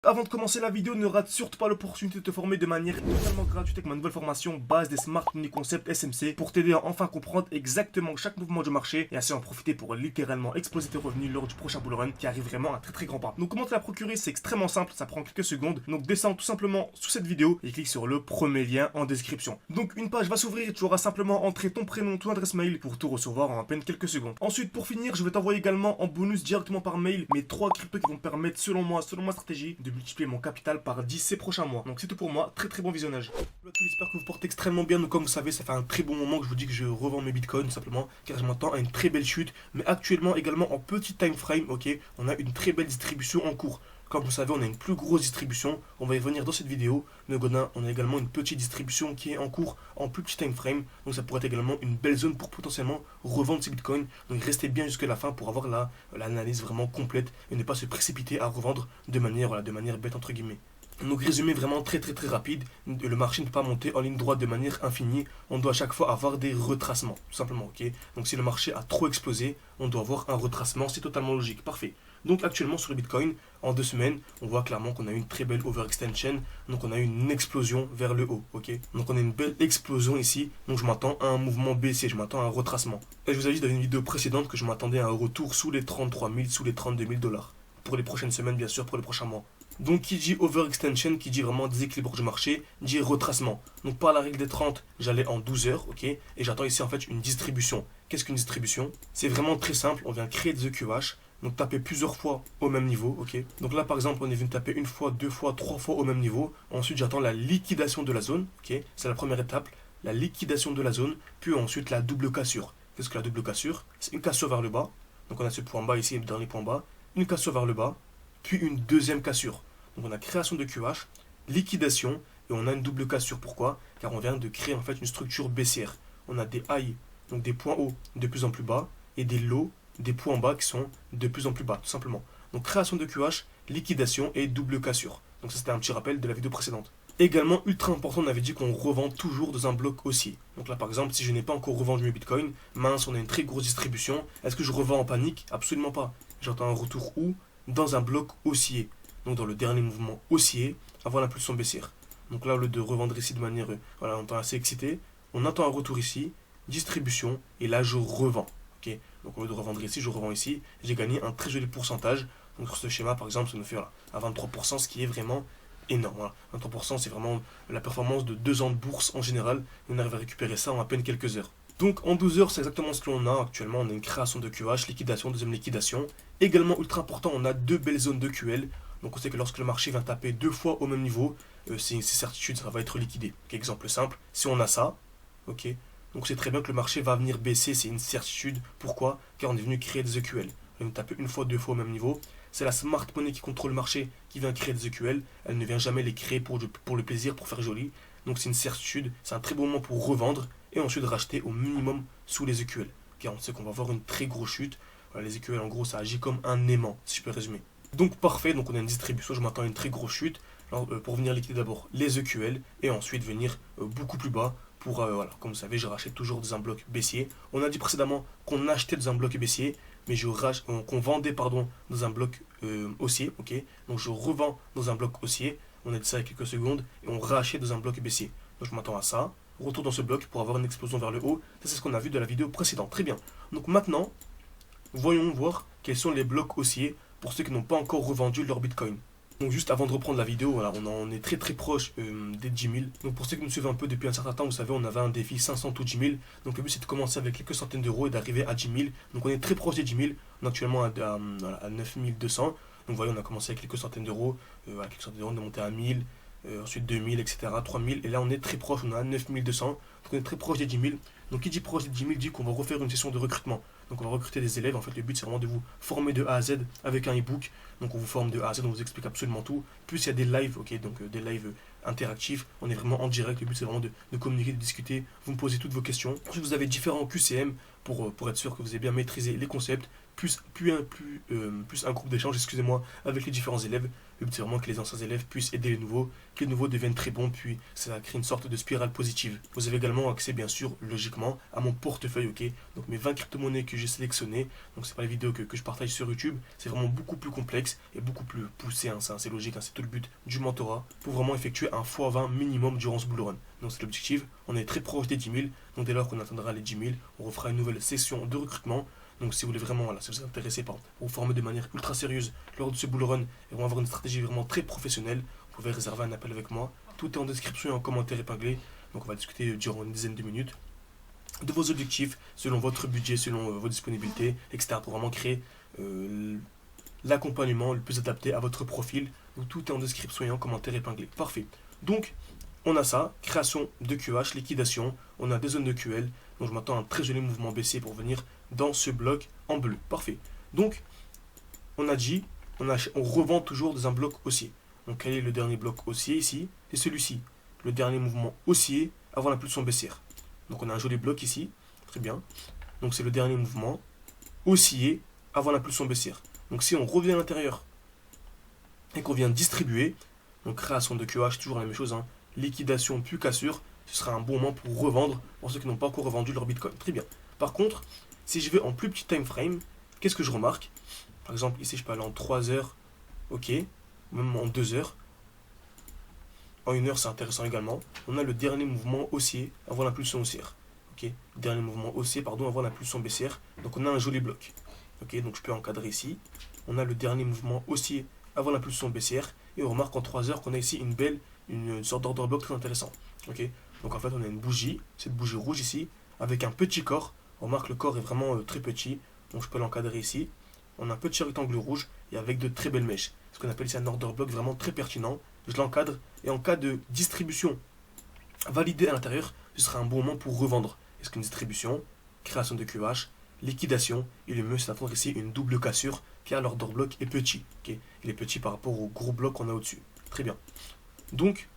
avant de commencer la vidéo, ne rate surtout pas l'opportunité de te former de manière totalement gratuite avec ma nouvelle formation base des Smart Money Concept SMC pour t'aider à enfin comprendre exactement chaque mouvement du marché et ainsi en profiter pour littéralement exploser tes revenus lors du prochain bull run qui arrive vraiment à très grand pas. Donc comment te la procurer, c'est extrêmement simple, ça prend quelques secondes. Donc descends tout simplement sous cette vidéo et clique sur le premier lien en description. Donc une page va s'ouvrir et tu auras simplement entré ton prénom, ton adresse mail pour tout recevoir en à peine quelques secondes. Ensuite pour finir, je vais t'envoyer également en bonus directement par mail mes 3 cryptos qui vont me permettre selon moi, selon ma stratégie, de multiplier mon capital par 10 ces prochains mois. Donc c'est tout pour moi, très bon visionnage. J'espère que vous portez extrêmement bien. Donc comme vous savez, ça fait un très bon moment que je vous dis que je revends mes bitcoins tout simplement, car je m'attends à une très belle chute, mais actuellement également en petit time frame, ok, on a une très belle distribution en cours. Comme vous savez, on a une plus grosse distribution, on va y revenir dans cette vidéo, mais on a également une petite distribution qui est en cours en plus petit time frame, donc ça pourrait être également une belle zone pour potentiellement revendre ces bitcoins. Donc restez bien jusqu'à la fin pour avoir l'analyse vraiment complète et ne pas se précipiter à revendre de manière bête entre guillemets. Donc résumé vraiment très rapide, le marché ne peut pas monter en ligne droite de manière infinie, on doit à chaque fois avoir des retracements, tout simplement, ok. Donc si le marché a trop explosé, on doit avoir un retracement, c'est totalement logique, parfait. Donc actuellement sur le Bitcoin, en 2 semaines, on voit clairement qu'on a une très belle overextension, donc on a une explosion vers le haut, ok. Donc on a une belle explosion ici, donc je m'attends à un mouvement baissier, je m'attends à un retracement. Et je vous avais dit dans une vidéo précédente que je m'attendais à un retour sous les 33 000, sous les 32 000 dollars, pour les prochaines semaines bien sûr, pour les prochains mois. Donc qui dit overextension, qui dit vraiment déséquilibre du marché, dit retracement. Donc par la règle des 30, j'allais en 12 heures, ok. Et j'attends ici en fait une distribution. Qu'est-ce qu'une distribution? C'est vraiment très simple, on vient créer des EQH. Donc taper plusieurs fois au même niveau, ok. Donc là par exemple on est venu taper une fois, 2 fois, 3 fois au même niveau. Ensuite j'attends la liquidation de la zone, ok. C'est la première étape, la liquidation de la zone. Puis ensuite la double cassure. Qu'est-ce que la double cassure? C'est une cassure vers le bas. Donc on a ce point bas ici, le dernier point bas. Une cassure vers le bas, puis une deuxième cassure. Donc on a création de QH, liquidation et on a une double cassure. Pourquoi? Car on vient de créer en fait une structure baissière. On a des highs, donc des points hauts de plus en plus bas, et des lows, des points bas qui sont de plus en plus bas, tout simplement. Donc création de QH, liquidation et double cassure. Donc ça c'était un petit rappel de la vidéo précédente. Également ultra important, on avait dit qu'on revend toujours dans un bloc haussier. Donc là par exemple, si je n'ai pas encore revendu mes bitcoins, mince, on a une très grosse distribution. Est-ce que je revends en panique? Absolument pas. J'attends un retour où? Dans un bloc haussier. Donc dans le dernier mouvement haussier, avant l'impulsion baissière. Donc là, au lieu de revendre ici de manière, voilà, on est assez excité, on attend un retour ici, distribution, et là je revends. Ok. Donc au lieu de revendre ici, je revends ici, j'ai gagné un très joli pourcentage. Donc sur ce schéma, par exemple, ça nous fait voilà, à 23%, ce qui est vraiment énorme. Voilà. 23%, c'est vraiment la performance de 2 ans de bourse en général. On arrive à récupérer ça en à peine quelques heures. Donc en 12 heures, c'est exactement ce que l'on a actuellement. On a une création de QH, liquidation, deuxième liquidation. Également ultra important, on a 2 belles zones de QL. Donc on sait que lorsque le marché vient taper 2 fois au même niveau, c'est certitude, ça va être liquidé. Okay, exemple simple, si on a ça, ok, donc c'est très bien que le marché va venir baisser, c'est une certitude. Pourquoi? Car on est venu créer des EQL. On vient taper 1 fois, 2 fois au même niveau. C'est la smart money qui contrôle le marché qui vient créer des EQL. Elle ne vient jamais les créer pour le plaisir, pour faire joli. Donc c'est une certitude, c'est un très bon moment pour revendre et ensuite racheter au minimum sous les EQL. Car on sait qu'on va avoir une très grosse chute. Voilà, les EQL en gros ça agit comme un aimant, si je peux résumer. Donc parfait, donc on a une distribution, je m'attends à une très grosse chute. Alors, pour venir liquider d'abord les EQL et ensuite venir beaucoup plus bas pour, voilà, comme vous savez, je rachète toujours dans un bloc baissier. On a dit précédemment qu'on achetait dans un bloc baissier, mais qu'on vendait pardon, dans un bloc haussier, ok. Donc je revends dans un bloc haussier, on a dit ça il y a quelques secondes, et on rachète dans un bloc baissier. Donc je m'attends à ça, retour dans ce bloc pour avoir une explosion vers le haut. Ça c'est ce qu'on a vu de la vidéo précédente, très bien. Donc maintenant, voyons voir quels sont les blocs haussiers pour ceux qui n'ont pas encore revendu leur bitcoin. Donc juste avant de reprendre la vidéo, voilà, on en est très proche des 10 000. Donc pour ceux qui nous suivent un peu depuis un certain temps, vous savez, on avait un défi 500 ou 10 000. Donc le but c'est de commencer avec quelques centaines d'euros et d'arriver à 10 000. Donc on est très proche des 10 000. On est actuellement à 9 200. Donc vous voyez, on a commencé avec quelques centaines d'euros. On est monté à 1000, ensuite 2000, etc. 3000. Et là on est très proche, on est à 9 200. Donc on est très proche des 10 000. Donc qui dit proche des 10 000 dit qu'on va refaire une session de recrutement. Donc on va recruter des élèves. En fait, le but c'est vraiment de vous former de A à Z avec un e-book. Donc on vous forme de A à Z, on vous explique absolument tout. Plus il y a des lives, ok, donc des lives interactifs. On est vraiment en direct. Le but c'est vraiment de communiquer, de discuter. Vous me posez toutes vos questions. Ensuite vous avez différents QCM pour être sûr que vous avez bien maîtrisé les concepts. Plus un groupe d'échange, excusez-moi, avec les différents élèves. Le but c'est vraiment que les anciens élèves puissent aider les nouveaux, que les nouveaux deviennent très bons, puis ça crée une sorte de spirale positive. Vous avez également accès bien sûr, logiquement, à mon portefeuille, ok. Donc mes 20 crypto-monnaies que j'ai sélectionnées, donc c'est pas les vidéos que je partage sur YouTube, c'est vraiment beaucoup plus complexe et beaucoup plus poussé, hein, c'est logique, hein, c'est tout le but du mentorat, pour vraiment effectuer un x20 minimum durant ce bull run. Donc c'est l'objectif, on est très proche des 10 000, donc dès lors qu'on atteindra les 10 000, on refera une nouvelle session de recrutement. Donc si vous voulez vraiment, voilà, si vous êtes intéressé par vous former de manière ultra sérieuse lors de ce bull run et vraiment avoir une stratégie vraiment très professionnelle, vous pouvez réserver un appel avec moi. Tout est en description et en commentaire épinglé. Donc on va discuter durant une dizaine de minutes de vos objectifs, selon votre budget, selon vos disponibilités, etc. pour vraiment créer l'accompagnement le plus adapté à votre profil. Donc tout est en description et en commentaire épinglé. Parfait. Donc on a ça, création de QH, liquidation, on a des zones de QL, donc je m'attends à un très joli mouvement baissier pour venir dans ce bloc en bleu. Parfait. Donc, on a dit, on revend toujours dans un bloc haussier. Donc, quel est le dernier bloc haussier ici? C'est celui-ci. Le dernier mouvement haussier avant l'impulsion baissière. Donc, on a un joli bloc ici. Très bien. Donc, c'est le dernier mouvement haussier avant l'impulsion baissière. Donc, si on revient à l'intérieur et qu'on vient distribuer, donc création de QH, toujours la même chose, hein, liquidation puis cassure, ce sera un bon moment pour revendre pour ceux qui n'ont pas encore revendu leur Bitcoin. Très bien. Par contre, si je vais en plus petit time frame, qu'est-ce que je remarque? Par exemple, ici, je peux aller en 3 heures, ok, même en 2 heures. En 1 heure, c'est intéressant également. On a le dernier mouvement haussier avant l'impulsion haussière. Ok, dernier mouvement haussier, pardon, avant l'impulsion baissière. Donc, on a un joli bloc. Ok, donc je peux encadrer ici. On a le dernier mouvement haussier avant l'impulsion baissière. Et on remarque en 3 heures qu'on a ici une sorte d'order block très intéressant. Ok, donc en fait, on a une bougie, cette bougie rouge ici, avec un petit corps. On remarque que le corps est vraiment très petit, donc je peux l'encadrer ici. On a un petit rectangle rouge et avec de très belles mèches. Ce qu'on appelle ici un order block vraiment très pertinent. Je l'encadre et en cas de distribution validée à l'intérieur, ce sera un bon moment pour revendre. Est-ce qu'une distribution, création de QH, liquidation, et le mieux c'est d'attendre ici une double cassure car l'order block est petit. Okay, il est petit par rapport au gros bloc qu'on a au-dessus. Très bien. Donc,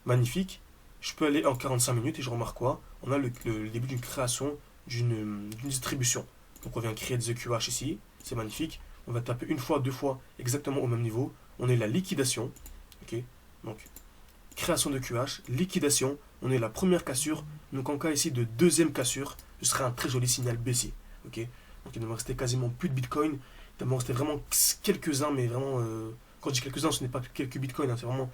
magnifique. Je peux aller en 45 minutes et je remarque quoi? On a le début d'une création d'une distribution. Donc on vient créer des EQH ici, c'est magnifique. On va taper une fois, deux fois, exactement au même niveau. On est la liquidation. Ok, donc création de QH, liquidation. On est la première cassure. Donc en cas ici de deuxième cassure, ce serait un très joli signal baissier. Ok, donc il ne me restait quasiment plus de Bitcoin. Il me restait vraiment quelques-uns, mais vraiment, quand je dis quelques-uns, ce n'est pas quelques Bitcoins, hein, c'est vraiment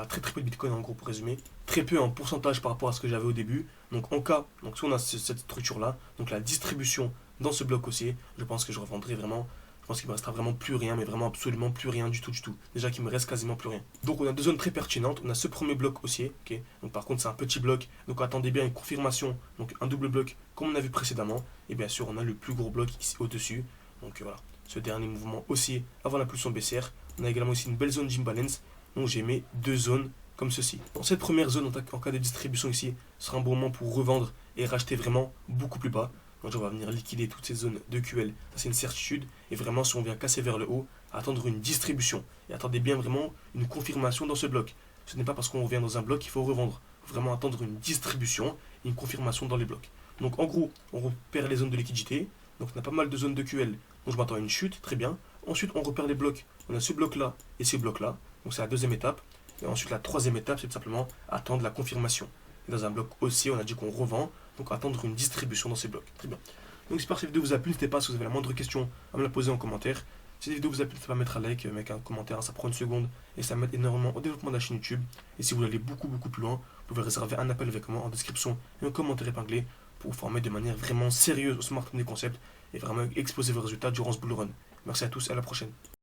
très très peu de Bitcoin en gros pour résumer. Très peu en pourcentage par rapport à ce que j'avais au début. Donc en cas, donc si on a cette structure là, donc la distribution dans ce bloc haussier, je pense que je revendrai vraiment, je pense qu'il me restera vraiment plus rien, mais vraiment absolument plus rien du tout du tout. Déjà qu'il me reste quasiment plus rien. Donc on a deux zones très pertinentes, on a ce premier bloc haussier, ok. Donc par contre c'est un petit bloc, donc attendez bien une confirmation, donc un double bloc comme on a vu précédemment. Et bien sûr on a le plus gros bloc ici au-dessus. Donc voilà, ce dernier mouvement haussier avant l'impulsion baissière. On a également ici une belle zone d'imbalance. Donc j'ai mis deux zones comme ceci. Dans cette première zone, en cas de distribution ici, ce sera un bon moment pour revendre et racheter vraiment beaucoup plus bas. Donc on va venir liquider toutes ces zones de QL. Ça c'est une certitude. Et vraiment si on vient casser vers le haut, attendre une distribution. Et attendez bien vraiment une confirmation dans ce bloc. Ce n'est pas parce qu'on revient dans un bloc qu'il faut revendre. Il faut vraiment attendre une distribution et une confirmation dans les blocs. Donc en gros, on repère les zones de liquidité. Donc on a pas mal de zones de QL. Donc je m'attends à une chute, très bien. Ensuite on repère les blocs. On a ce bloc là et ce bloc là. Donc c'est la deuxième étape. Et ensuite la troisième étape, c'est tout simplement attendre la confirmation. Et dans un bloc haussier, on a dit qu'on revend, donc attendre une distribution dans ces blocs. Très bien. Donc j'espère que cette vidéo vous a plu. N'hésitez pas si vous avez la moindre question à me la poser en commentaire. Si cette vidéo vous a plu, n'hésitez pas à mettre un like, mettre un commentaire, ça prend une seconde et ça m'aide énormément au développement de la chaîne YouTube. Et si vous voulez aller beaucoup plus loin, vous pouvez réserver un appel avec moi en description et un commentaire épinglé pour vous former de manière vraiment sérieuse au Smart Money Concept et vraiment exploser vos résultats durant ce bull run. Merci à tous et à la prochaine.